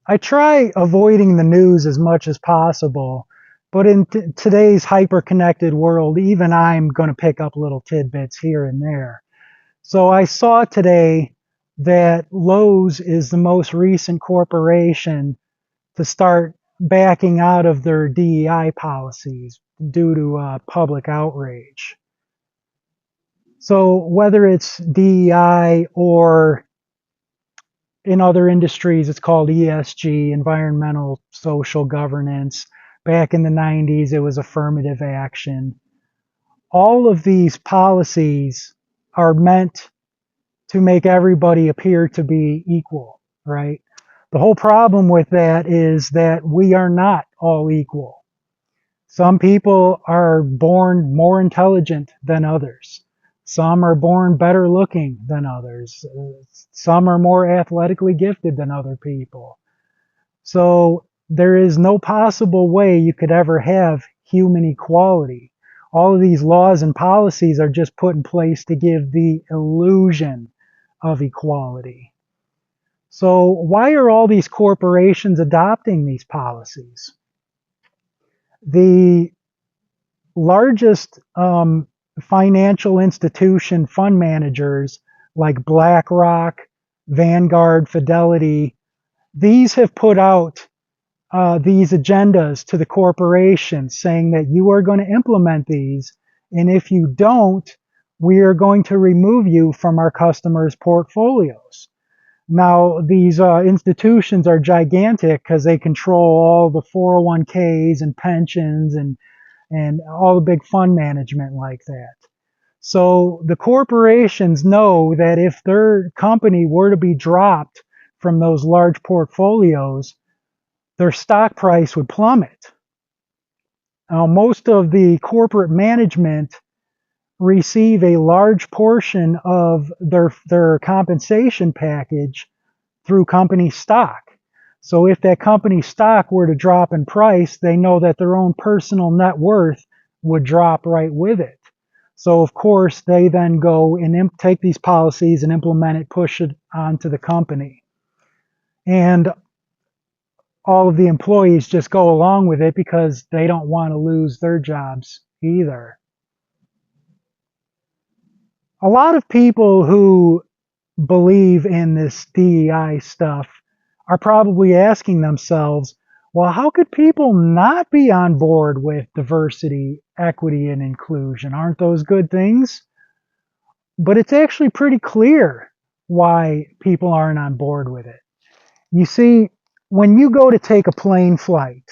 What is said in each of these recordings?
I try avoiding the news as much as possible, but in today's hyper-connected world, even I'm going to pick up little tidbits here and there. So I saw today that Lowe's is the most recent corporation to start backing out of their DEI policies due to public outrage. So whether it's DEI or in other industries, it's called ESG, environmental social governance. Back in the 90s, it was affirmative action. All of these policies are meant to make everybody appear to be equal, right? The whole problem with that is that we are not all equal. Some people are born more intelligent than others. Some are born better looking than others. Some are more athletically gifted than other people. So there is no possible way you could ever have human equality. All of these laws and policies are just put in place to give the illusion of equality. So why are all these corporations adopting these policies? The largest financial institution fund managers like BlackRock, Vanguard, Fidelity, these have put out these agendas to the corporations saying that you are going to implement these, and if you don't, we are going to remove you from our customers' portfolios. Now, these institutions are gigantic because they control all the 401ks and pensions and all the big fund management like that. So the corporations know that if their company were to be dropped from those large portfolios, their stock price would plummet. Now, most of the corporate management receive a large portion of their compensation package through company stock. So if that company stock were to drop in price, they know that their own personal net worth would drop right with it. So of course, they then go and take these policies and implement it, push it onto the company. And all of the employees just go along with it because they don't want to lose their jobs either. A lot of people who believe in this DEI stuff are probably asking themselves, well, how could people not be on board with diversity, equity, and inclusion? Aren't those good things? But it's actually pretty clear why people aren't on board with it. You see, when you go to take a plane flight,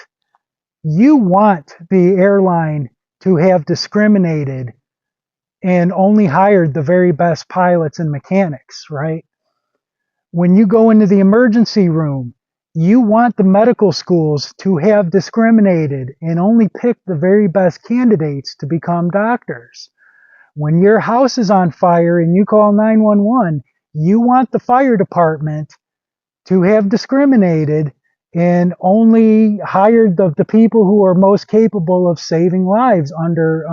you want the airline to have discriminated and only hired the very best pilots and mechanics, right? When you go into the emergency room, you want the medical schools to have discriminated and only picked the very best candidates to become doctors. When your house is on fire and you call 911, you want the fire department to have discriminated and only hired the people who are most capable of saving lives under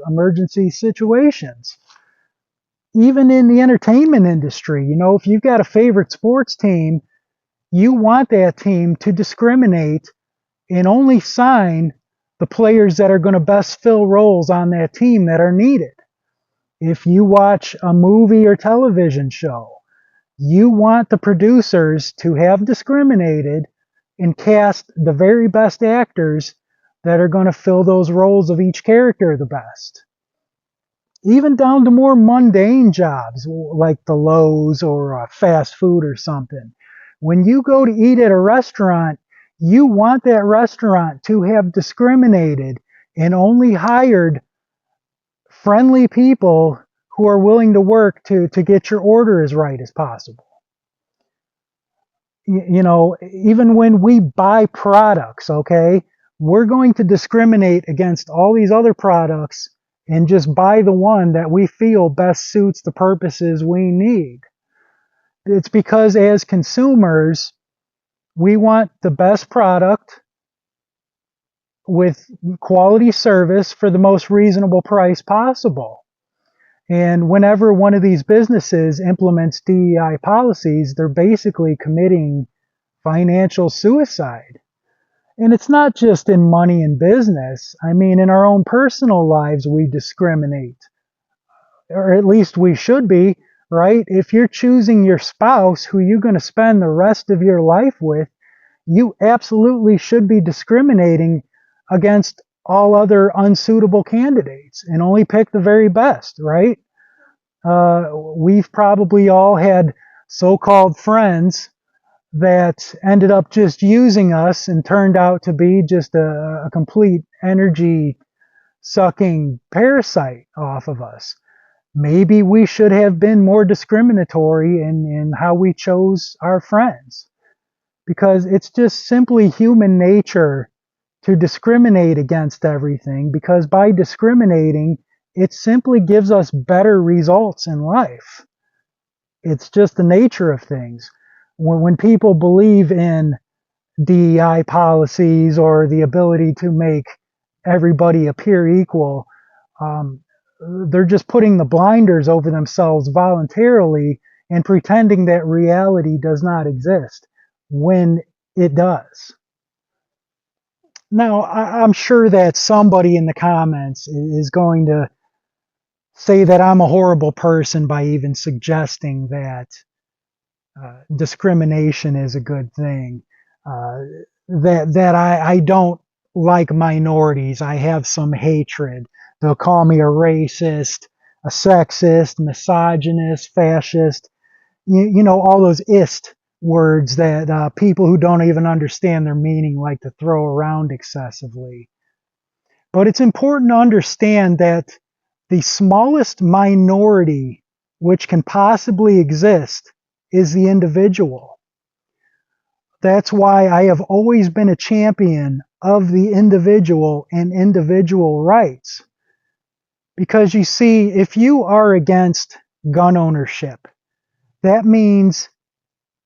emergency situations. Even in the entertainment industry, you know, if you've got a favorite sports team, you want that team to discriminate and only sign the players that are going to best fill roles on that team that are needed. If you watch a movie or television show, you want the producers to have discriminated and cast the very best actors that are going to fill those roles of each character the best. Even down to more mundane jobs like the Lowe's or fast food or something. When you go to eat at a restaurant, you want that restaurant to have discriminated and only hired friendly people who are willing to work to get your order as right as possible. You know, even when we buy products, okay, we're going to discriminate against all these other products and just buy the one that we feel best suits the purposes we need. It's because as consumers, we want the best product with quality service for the most reasonable price possible. And whenever one of these businesses implements DEI policies, they're basically committing financial suicide. And it's not just in money and business. I mean, in our own personal lives, we discriminate, or at least we should be, right? If you're choosing your spouse who you're going to spend the rest of your life with, you absolutely should be discriminating against all other unsuitable candidates and only pick the very best, right? We've probably all had so-called friends that ended up just using us and turned out to be just a complete energy sucking parasite off of us. Maybe we should have been more discriminatory in how we chose our friends, because it's just simply human nature to discriminate against everything, because by discriminating, it simply gives us better results in life. It's just the nature of things. When people believe in DEI policies or the ability to make everybody appear equal, um, they're just putting the blinders over themselves voluntarily and pretending that reality does not exist when it does. Now, I'm sure that somebody in the comments is going to say that I'm a horrible person by even suggesting that discrimination is a good thing. Uh, that I don't like minorities. I have some hatred. They'll call me a racist, a sexist, misogynist, fascist. You know, all those ist words that people who don't even understand their meaning like to throw around excessively. But it's important to understand that the smallest minority which can possibly exist is the individual. That's why I have always been a champion of the individual and individual rights. Because you see, if you are against gun ownership, that means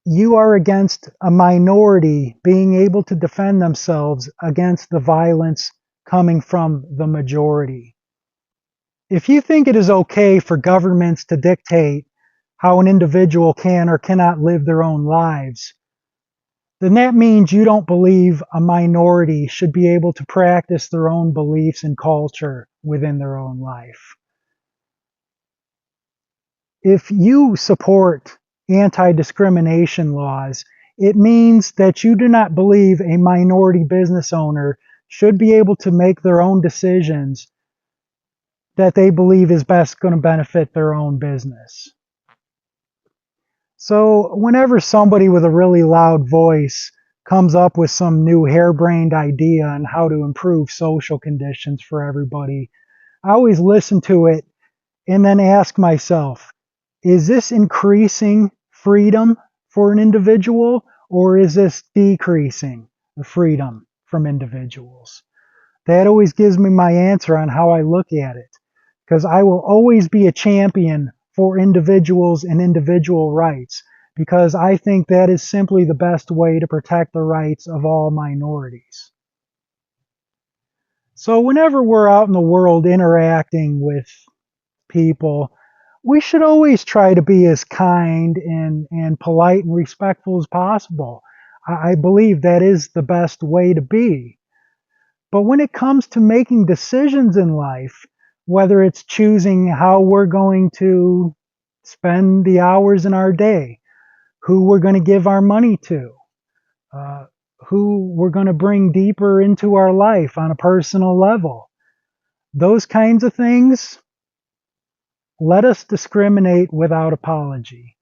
you are against a minority being able to defend themselves against the violence coming from the majority. If you think it is okay for governments to dictate how an individual can or cannot live their own lives, then that means you don't believe a minority should be able to practice their own beliefs and culture within their own life. If you support anti-discrimination laws, it means that you do not believe a minority business owner should be able to make their own decisions that they believe is best going to benefit their own business. So whenever somebody with a really loud voice comes up with some new harebrained idea on how to improve social conditions for everybody, I always listen to it and then ask myself, is this increasing freedom for an individual, or is this decreasing the freedom from individuals? That always gives me my answer on how I look at it, because I will always be a champion for individuals and individual rights, because I think that is simply the best way to protect the rights of all minorities. So whenever we're out in the world interacting with people, we should always try to be as kind and polite and respectful as possible. I believe that is the best way to be. But when it comes to making decisions in life, whether it's choosing how we're going to spend the hours in our day, who we're going to give our money to, uh, who we're going to bring deeper into our life on a personal level, those kinds of things, let us discriminate without apology.